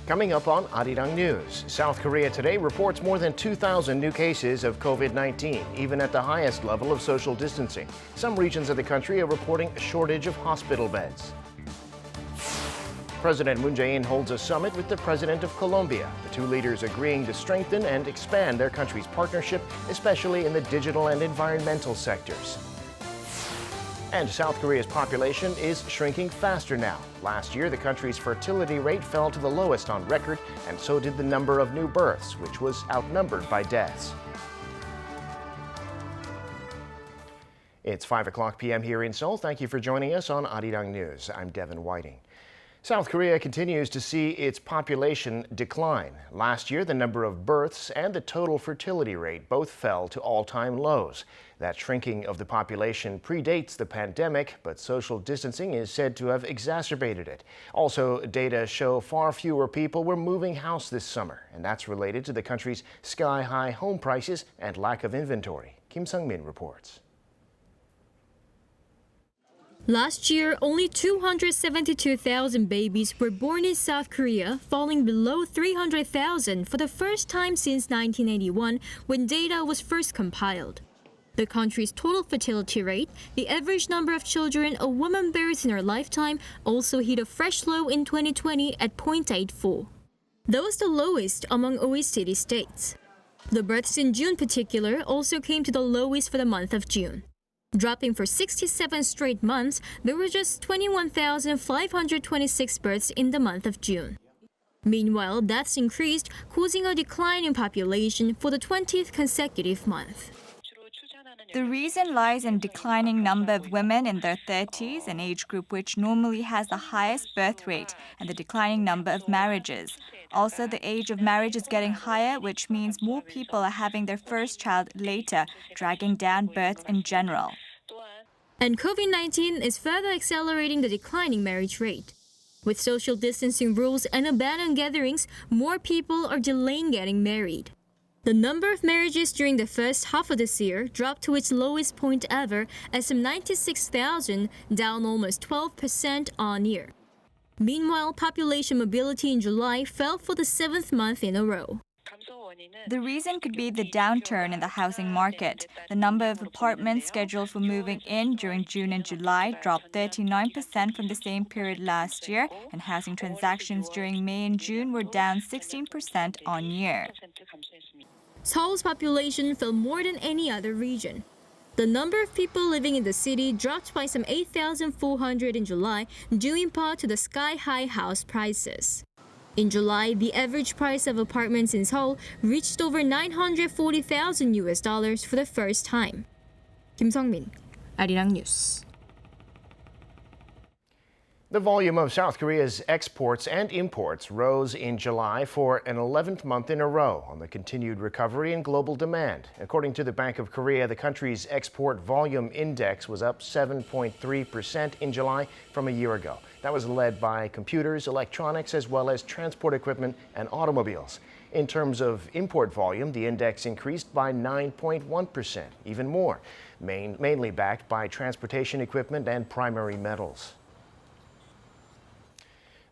Coming up on Arirang News, South Korea today reports more than 2,000 new cases of COVID-19, even at the highest level of social distancing. Some regions of the country are reporting a shortage of hospital beds. President Moon Jae-in holds a summit with the President of Colombia. The two leaders agreeing to strengthen and expand their country's partnership, especially in the digital and environmental sectors. And South Korea's population is shrinking faster now. Last year, the country's fertility rate fell to the lowest on record, and so did the number of new births, which was outnumbered by deaths. It's 5 p.m. here in Seoul. Thank you for joining us on Arirang News. I'm Devin Whiting. South Korea continues to see its population decline. Last year, the number of births and the total fertility rate both fell to all-time lows. That shrinking of the population predates the pandemic, but social distancing is said to have exacerbated it. Also, data show far fewer people were moving house this summer, and that's related to the country's sky-high home prices and lack of inventory. Kim Sung-min reports. Last year, only 272,000 babies were born in South Korea, falling below 300,000 for the first time since 1981, when data was first compiled. The country's total fertility rate, the average number of children a woman bears in her lifetime, also hit a fresh low in 2020 at 0.84. That was the lowest among OECD states. The births in June particular also came to the lowest for the month of June. Dropping for 67 straight months, there were just 21,526 births in the month of June. Meanwhile, deaths increased, causing a decline in population for the 20th consecutive month. The reason lies in declining number of women in their 30s, an age group which normally has the highest birth rate, and the declining number of marriages. Also, the age of marriage is getting higher, which means more people are having their first child later, dragging down births in general. And COVID-19 is further accelerating the declining marriage rate. With social distancing rules and a ban on gatherings, more people are delaying getting married. The number of marriages during the first half of this year dropped to its lowest point ever at some 96,000, down almost 12% on year. Meanwhile, population mobility in July fell for the 7th month in a row. The reason could be the downturn in the housing market. The number of apartments scheduled for moving in during June and July dropped 39% from the same period last year, and housing transactions during May and June were down 16% on year. Seoul's population fell more than any other region. The number of people living in the city dropped by some 8,400 in July, due in part to the sky-high house prices. In July, the average price of apartments in Seoul reached over $940,000 for the first time. Kim Sung-min, Arirang News. The volume of South Korea's exports and imports rose in July for an 11th month in a row on the continued recovery in global demand. According to the Bank of Korea, the country's export volume index was up 7.3% in July from a year ago. That was led by computers, electronics, as well as transport equipment and automobiles. In terms of import volume, the index increased by 9.1%, even more, mainly backed by transportation equipment and primary metals.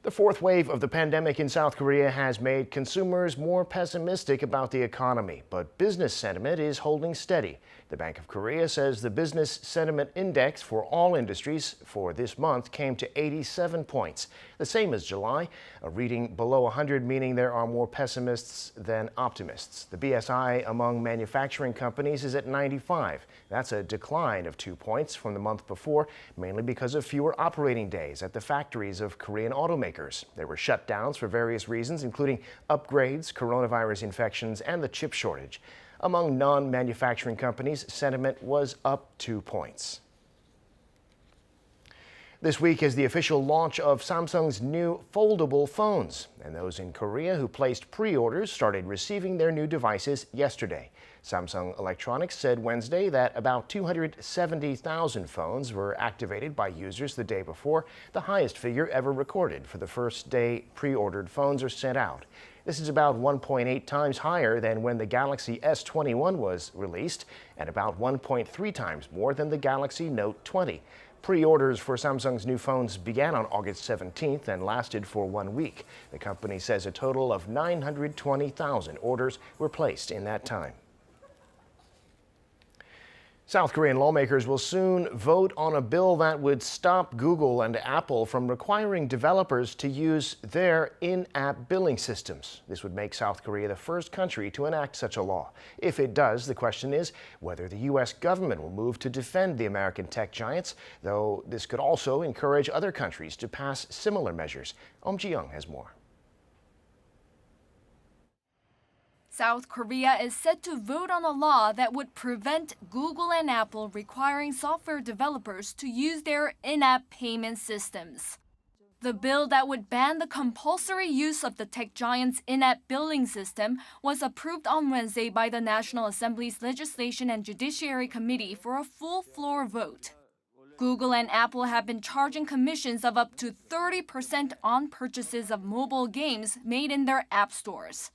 The fourth wave of the pandemic in South Korea has made consumers more pessimistic about the economy, but business sentiment is holding steady. The Bank of Korea says the business sentiment index for all industries for this month came to 87 points, the same as July, a reading below 100, meaning there are more pessimists than optimists. The BSI among manufacturing companies is at 95. That's a decline of 2 points from the month before, mainly because of fewer operating days at the factories of Korean automakers. There were shutdowns for various reasons, including upgrades, coronavirus infections, and the chip shortage. Among non-manufacturing companies, sentiment was up 2 points. This week is the official launch of Samsung's new foldable phones, and those in Korea who placed pre-orders started receiving their new devices yesterday. Samsung Electronics said Wednesday that about 270,000 phones were activated by users the day before, the highest figure ever recorded for the first day pre-ordered phones are sent out. This is about 1.8 times higher than when the Galaxy S21 was released, and about 1.3 times more than the Galaxy Note 20. Pre-orders for Samsung's new phones began on August 17th and lasted for 1 week. The company says a total of 920,000 orders were placed in that time. South Korean lawmakers will soon vote on a bill that would stop Google and Apple from requiring developers to use their in-app billing systems. This would make South Korea the first country to enact such a law. If it does, the question is whether the U.S. government will move to defend the American tech giants, though this could also encourage other countries to pass similar measures. Ji-young has more. South Korea is set to vote on a law that would prevent Google and Apple requiring software developers to use their in-app payment systems. The bill that would ban the compulsory use of the tech giant's in-app billing system was approved on Wednesday by the National Assembly's Legislation and Judiciary Committee for a full floor vote. Google and Apple have been charging commissions of up to 30% on purchases of mobile games made in their app stores.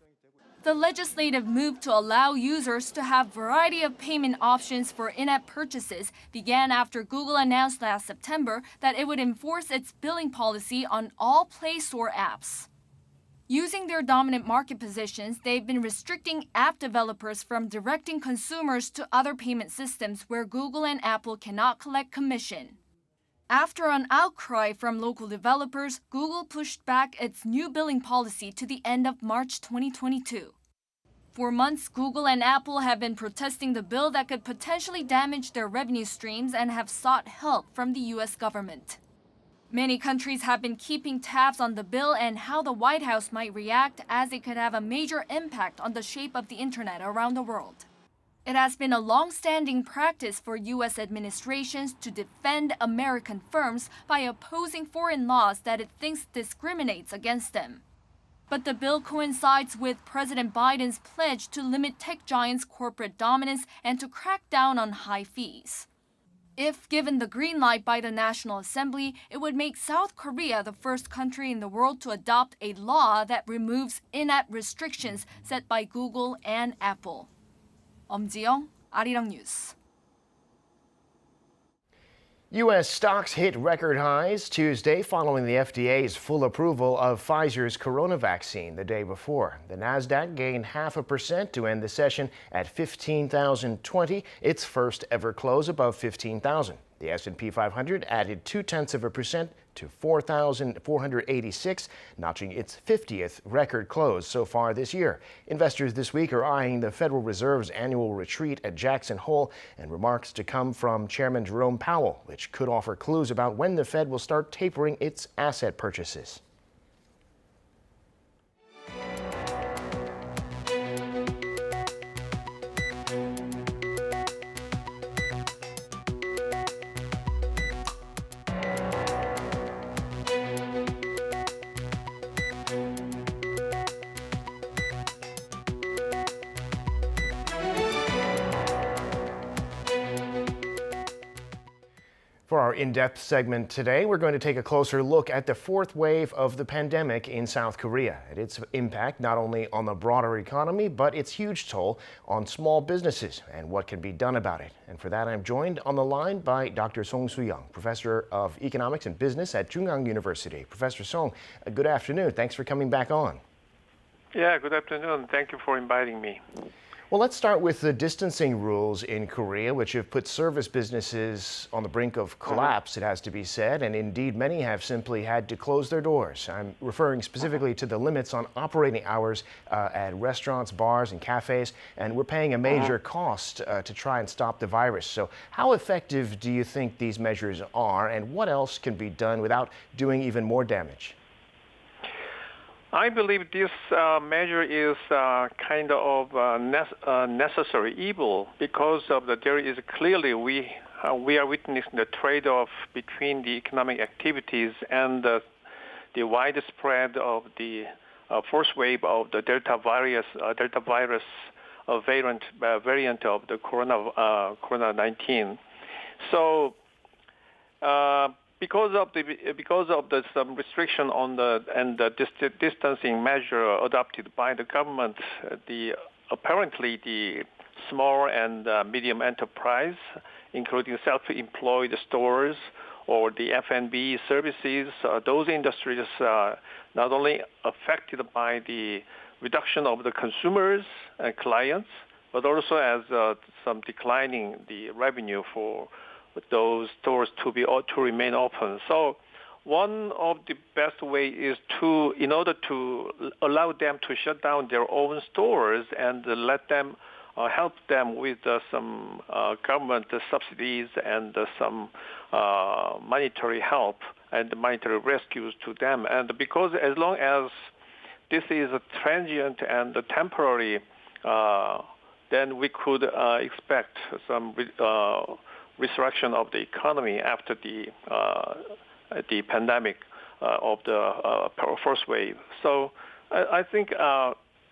The legislative move to allow users to have a variety of payment options for in-app purchases began after Google announced last September that it would enforce its billing policy on all Play Store apps. Using their dominant market positions, they've been restricting app developers from directing consumers to other payment systems where Google and Apple cannot collect commission. After an outcry from local developers, Google pushed back its new billing policy to the end of March 2022. For months, Google and Apple have been protesting the bill that could potentially damage their revenue streams and have sought help from the U.S. government. Many countries have been keeping tabs on the bill and how the White House might react, as it could have a major impact on the shape of the internet around the world. It has been a long-standing practice for U.S. administrations to defend American firms by opposing foreign laws that it thinks discriminates against them. But the bill coincides with President Biden's pledge to limit tech giants' corporate dominance and to crack down on high fees. If given the green light by the National Assembly, it would make South Korea the first country in the world to adopt a law that removes in-app restrictions set by Google and Apple. Ji-young, Arirang News. U.S. stocks hit record highs Tuesday following the FDA's full approval of Pfizer's corona vaccine the day before. The Nasdaq gained 0.5% to end the session at 15,020, its first ever close above 15,000. The S&P 500 added 0.2% to 4,486, notching its 50th record close so far this year. Investors this week are eyeing the Federal Reserve's annual retreat at Jackson Hole and remarks to come from Chairman Jerome Powell, which could offer clues about when the Fed will start tapering its asset purchases. For our in-depth segment today, we're going to take a closer look at the fourth wave of the pandemic in South Korea and its impact not only on the broader economy, but its huge toll on small businesses and what can be done about it. And for that, I'm joined on the line by Dr. Song Soo-young, Professor of Economics and Business at Chungang University. Professor Song, good afternoon. Thanks for coming back on. Yeah, good afternoon. Thank you for inviting me. Well, let's start with the distancing rules in Korea, which have put service businesses on the brink of collapse, it has to be said, and indeed many have simply had to close their doors. I'm referring specifically to the limits on operating hours at restaurants, bars, and cafes, and we're paying a major cost to try and stop the virus. So how effective do you think these measures are, and what else can be done without doing even more damage? I believe this measure is kind of necessary evil because of there is clearly we are witnessing the trade-off between the economic activities and the widespread of the first wave of the Delta virus variant of the Corona-19. So. Because of some restriction on the distancing measure adopted by the government, apparently the small and medium enterprise, including self-employed stores, or the F&B services, those industries not only affected by the reduction of the consumers and clients, but also as some declining the revenue for those stores to remain open. So one of the best way is in order to allow them to shut down their own stores and let them help them with some government subsidies and some monetary help and monetary rescues to them. And because as long as this is a transient and temporary, then we could expect some resurrection of the economy after the pandemic of the first wave. So I think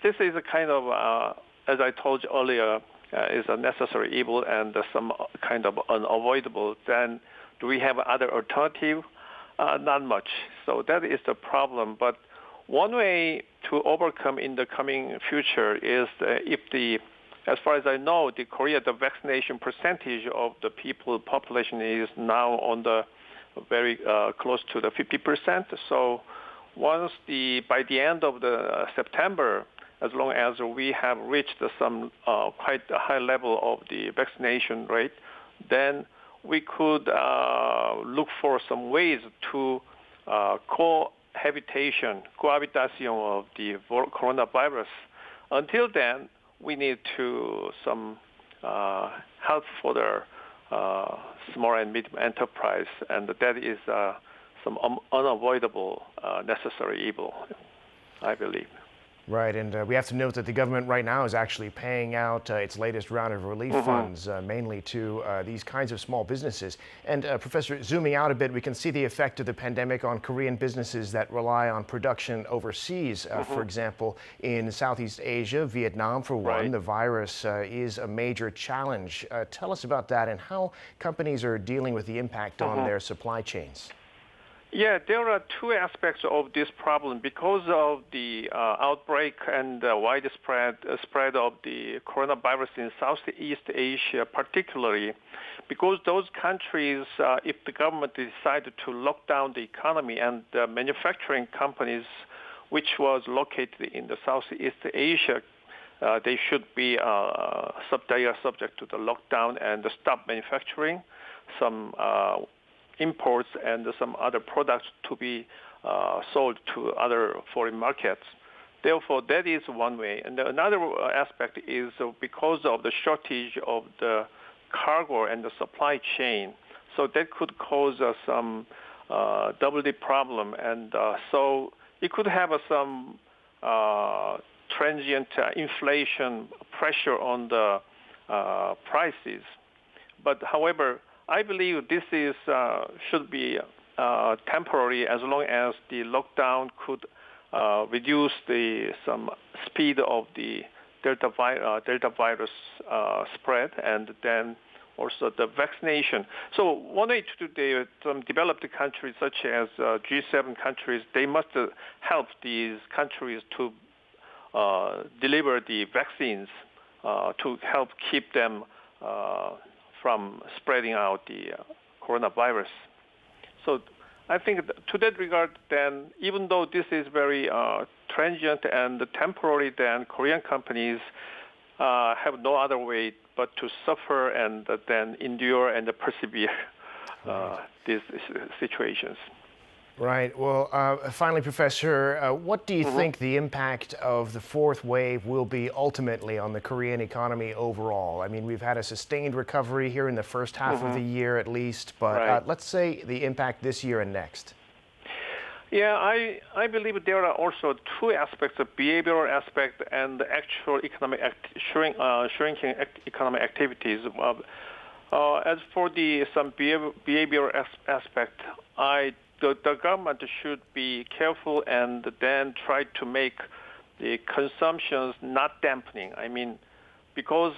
this is a kind of, as I told you earlier, is a necessary evil and some kind of unavoidable. Then do we have other alternative? Not much. So that is the problem. But one way to overcome in the coming future is as far as I know, the vaccination percentage of the population is now on the very close to the 50%. So by the end of the September, as long as we have reached some quite a high level of the vaccination rate, then we could look for some ways to cohabitation of the coronavirus. Until then, we need some help for the small and medium enterprise, and that is some unavoidable necessary evil, I believe. Right, and we have to note that the government right now is actually paying out its latest round of relief funds, mainly to these kinds of small businesses. And Professor, zooming out a bit, we can see the effect of the pandemic on Korean businesses that rely on production overseas. For example, in Southeast Asia, Vietnam for one, the virus is a major challenge. Tell us about that and how companies are dealing with the impact on their supply chains. Yeah, there are two aspects of this problem. Because of the outbreak and widespread spread of the coronavirus in Southeast Asia particularly, because those countries, if the government decided to lock down the economy and the manufacturing companies which was located in the Southeast Asia, they should be subject to the lockdown and stop manufacturing some imports and some other products to be sold to other foreign markets. Therefore, that is one way. And another aspect is because of the shortage of the cargo and the supply chain. So that could cause some double-dip problem. And so it could have some transient inflation pressure on the prices. But however, I believe this should be temporary as long as the lockdown could reduce some speed of the Delta virus spread, and then also the vaccination. So one way to do some developed countries such as G7 countries, they must help these countries to deliver the vaccines to help keep them from spreading out the coronavirus. So I think to that regard, then, even though this is very transient and temporary, then Korean companies have no other way but to suffer and then endure and persevere these situations. Right. Well, finally, Professor, what do you think the impact of the fourth wave will be ultimately on the Korean economy overall? I mean, we've had a sustained recovery here in the first half of the year at least, but let's say the impact this year and next. Yeah, I believe there are also two aspects, the behavioral aspect and the actual economic shrinking economic activities. As for some behavioral aspect, the government should be careful and then try to make the consumptions not dampening. I mean, because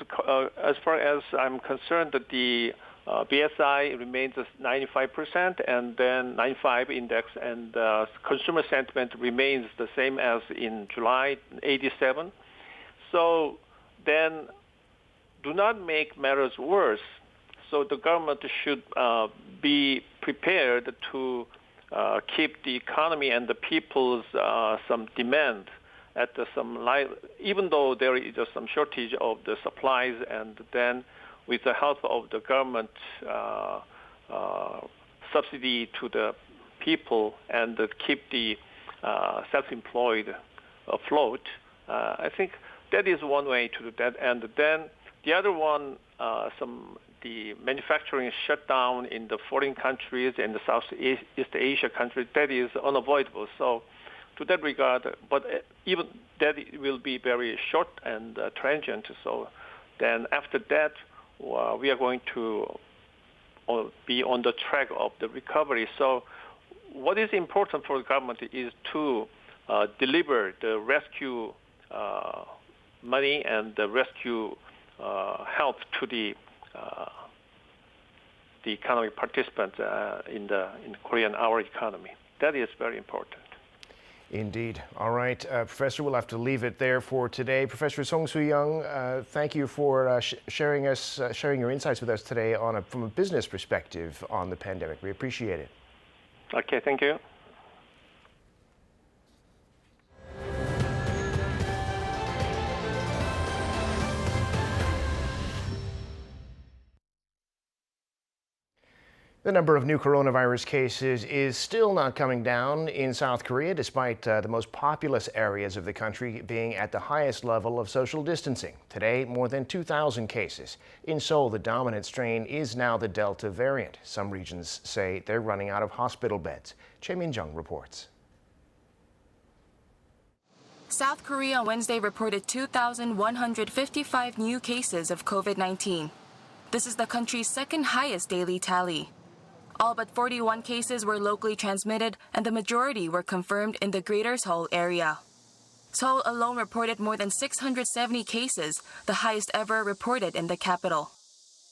as far as I'm concerned, the BSI remains at 95% and then 95 index, and consumer sentiment remains the same as in July, 87. So then do not make matters worse. So the government should be prepared to keep the economy and the people's some demand at even though there is some shortage of the supplies, and then with the help of the government subsidy to the people and keep the self-employed afloat. I think that is one way to do that. And then the other one, the manufacturing shutdown in the foreign countries and the Southeast Asia countries, that is unavoidable. So to that regard, but even that will be very short and transient. So then after that, we are going to be on the track of the recovery. So what is important for the government is to deliver the rescue money and the rescue help to the economic participants in Korean, our economy. That is very important. Indeed. All right, Professor, we'll have to leave it there for today. Professor Song Soo-young, thank you for sharing your insights with us today from a business perspective on the pandemic. We appreciate it. Okay, thank you. The number of new coronavirus cases is still not coming down in South Korea, despite the most populous areas of the country being at the highest level of social distancing. Today, more than 2,000 cases. In Seoul, the dominant strain is now the Delta variant. Some regions say they're running out of hospital beds. Choi Min-jung reports. South Korea Wednesday reported 2,155 new cases of COVID-19. This is the country's second highest daily tally. All but 41 cases were locally transmitted, and the majority were confirmed in the Greater Seoul area. Seoul alone reported more than 670 cases, the highest ever reported in the capital.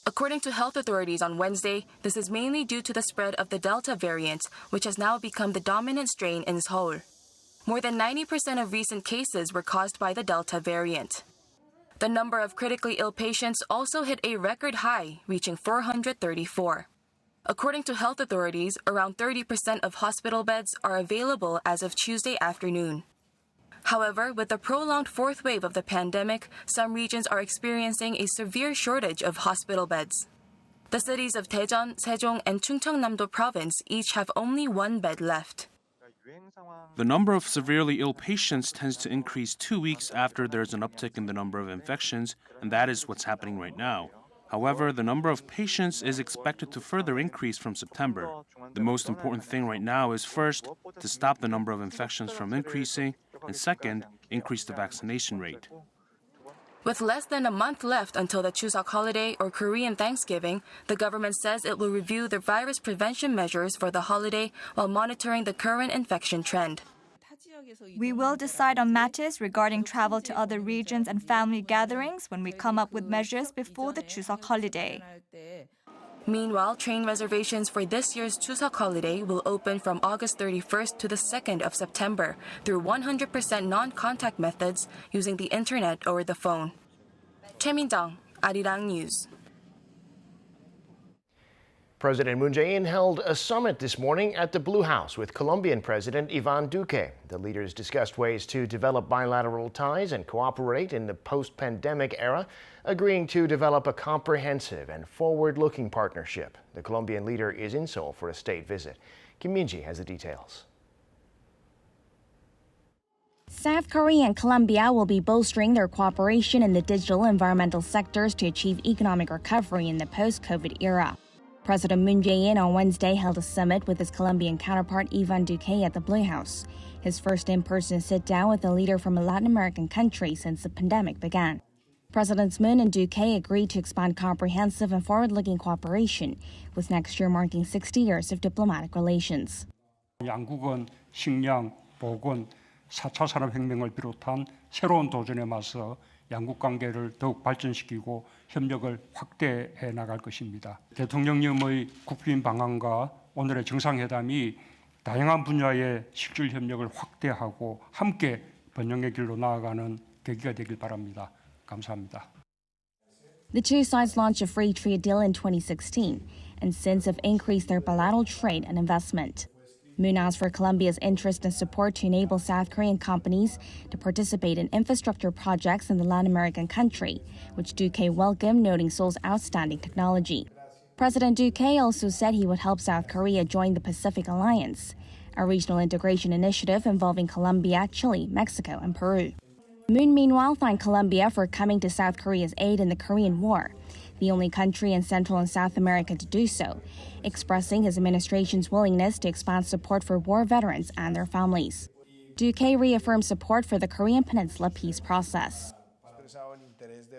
According to health authorities on Wednesday, this is mainly due to the spread of the Delta variant, which has now become the dominant strain in Seoul. More than 90% of recent cases were caused by the Delta variant. The number of critically ill patients also hit a record high, reaching 434. According to health authorities, around 30% of hospital beds are available as of Tuesday afternoon. However, with the prolonged fourth wave of the pandemic, some regions are experiencing a severe shortage of hospital beds. The cities of Daejeon, Sejong, and Chungcheongnam-do province each have only one bed left. The number of severely ill patients tends to increase 2 weeks after there's an uptick in the number of infections, and that is what's happening right now. However, the number of patients is expected to further increase from September. The most important thing right now is first, to stop the number of infections from increasing, and second, increase the vaccination rate. With less than a month left until the Chuseok holiday or Korean Thanksgiving, the government says it will review the virus prevention measures for the holiday while monitoring the current infection trend. We will decide on matters regarding travel to other regions and family gatherings when we come up with measures before the Chuseok holiday. Meanwhile, train reservations for this year's Chuseok holiday will open from August 31st to the 2nd of September through 100% non-contact methods using the internet or the phone. Choi Min-jung, Arirang News. President Moon Jae-in held a summit this morning at the Blue House with Colombian President Ivan Duque. The leaders discussed ways to develop bilateral ties and cooperate in the post-pandemic era, agreeing to develop a comprehensive and forward-looking partnership. The Colombian leader is in Seoul for a state visit. Kim Min-ji has the details. South Korea and Colombia will be bolstering their cooperation in the digital and environmental sectors to achieve economic recovery in the post-COVID era. President Moon Jae-in on Wednesday held a summit with his Colombian counterpart Ivan Duque at the Blue House, his first in-person sit-down with a leader from a Latin American country since the pandemic began. Presidents Moon and Duque agreed to expand comprehensive and forward-looking cooperation, with next year marking 60 years of diplomatic relations. 양국은 식량, 보건, 4차 산업혁명을 비롯한 새로운 도전에 맞서 양국 관계를 더욱 발전시키고 협력을 확대해 나갈 것입니다. 대통령님의 국빈 방안과 오늘의 정상회담이 다양한 분야의 실질 협력을 확대하고 함께 번영의 길로 나아가는 계기가 되길 바랍니다. 감사합니다. The two sides launched a free trade deal in 2016, and since have increased their bilateral trade and investment. Moon asked for Colombia's interest and support to enable South Korean companies to participate in infrastructure projects in the Latin American country, which Duque welcomed, noting Seoul's outstanding technology. President Duque also said he would help South Korea join the Pacific Alliance, a regional integration initiative involving Colombia, Chile, Mexico, and Peru. Moon, meanwhile, thanked Colombia for coming to South Korea's aid in the Korean War, the only country in Central and South America to do so, expressing his administration's willingness to expand support for war veterans and their families. Duque reaffirmed support for the Korean Peninsula peace process.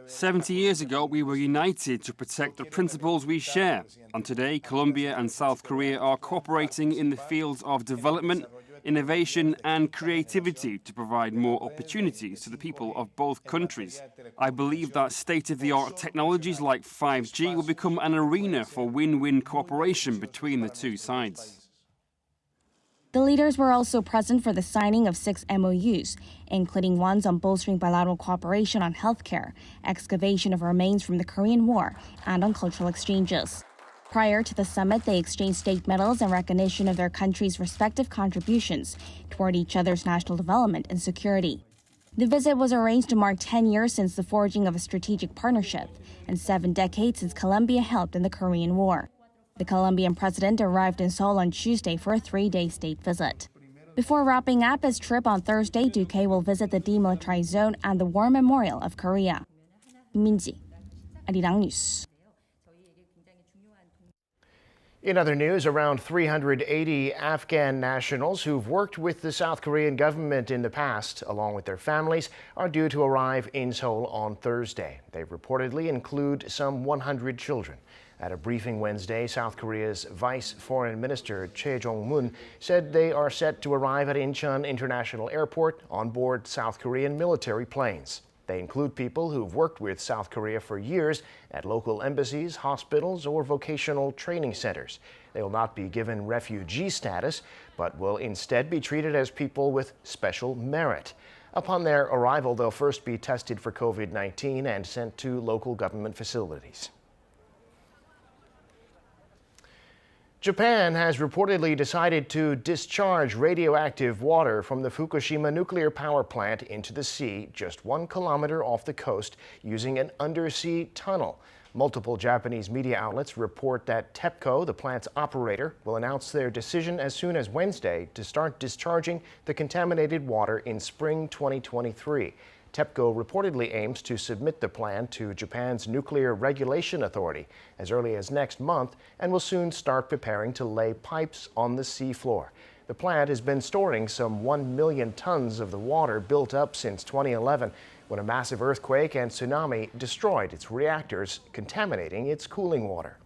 70 years ago, we were united to protect the principles we share. And today, Colombia and South Korea are cooperating in the fields of development, innovation and creativity to provide more opportunities to the people of both countries. I believe that state-of-the-art technologies like 5G will become an arena for win-win cooperation between the two sides. The leaders were also present for the signing of 6 MOUs, including ones on bolstering bilateral cooperation on healthcare, excavation of remains from the Korean War, and on cultural exchanges. Prior to the summit, they exchanged state medals in recognition of their countries' respective contributions toward each other's national development and security. The visit was arranged to mark 10 years since the forging of a strategic partnership and 7 decades since Colombia helped in the Korean War. The Colombian president arrived in Seoul on Tuesday for a 3-day state visit. Before wrapping up his trip on Thursday, Duque will visit the demilitarized zone and the War Memorial of Korea. Minji, Arirang News. In other news, around 380 Afghan nationals who've worked with the South Korean government in the past, along with their families, are due to arrive in Seoul on Thursday. They reportedly include some 100 children. At a briefing Wednesday, South Korea's Vice Foreign Minister Choi Jong-moon said they are set to arrive at Incheon International Airport on board South Korean military planes. They include people who've worked with South Korea for years at local embassies, hospitals, or vocational training centers. They will not be given refugee status, but will instead be treated as people with special merit. Upon their arrival, they'll first be tested for COVID-19 and sent to local government facilities. Japan has reportedly decided to discharge radioactive water from the Fukushima nuclear power plant into the sea just 1 kilometer off the coast using an undersea tunnel. Multiple Japanese media outlets report that TEPCO, the plant's operator, will announce their decision as soon as Wednesday to start discharging the contaminated water in spring 2023. TEPCO reportedly aims to submit the plan to Japan's Nuclear Regulation Authority as early as next month and will soon start preparing to lay pipes on the seafloor. The plant has been storing some 1 million tons of the water built up since 2011 when a massive earthquake and tsunami destroyed its reactors, contaminating its cooling water.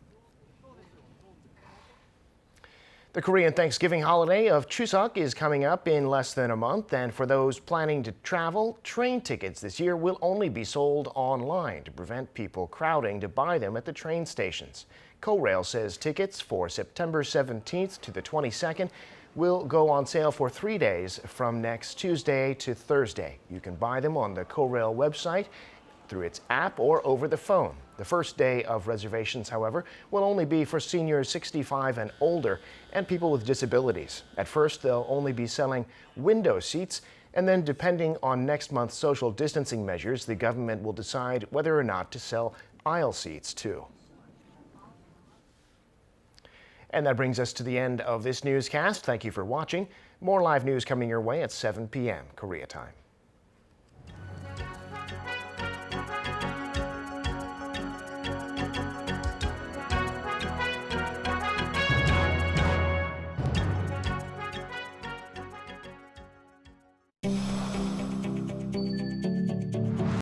The Korean Thanksgiving holiday of Chuseok is coming up in less than a month, and for those planning to travel, train tickets this year will only be sold online to prevent people crowding to buy them at the train stations. KORail says tickets for September 17th to the 22nd will go on sale for 3 days from next Tuesday to Thursday. You can buy them on the KORail website, through its app, or over the phone. The first day of reservations, however, will only be for seniors 65 and older and people with disabilities. At first, they'll only be selling window seats, and then depending on next month's social distancing measures, the government will decide whether or not to sell aisle seats too. And that brings us to the end of this newscast. Thank you for watching. More live news coming your way at 7 p.m. Korea time.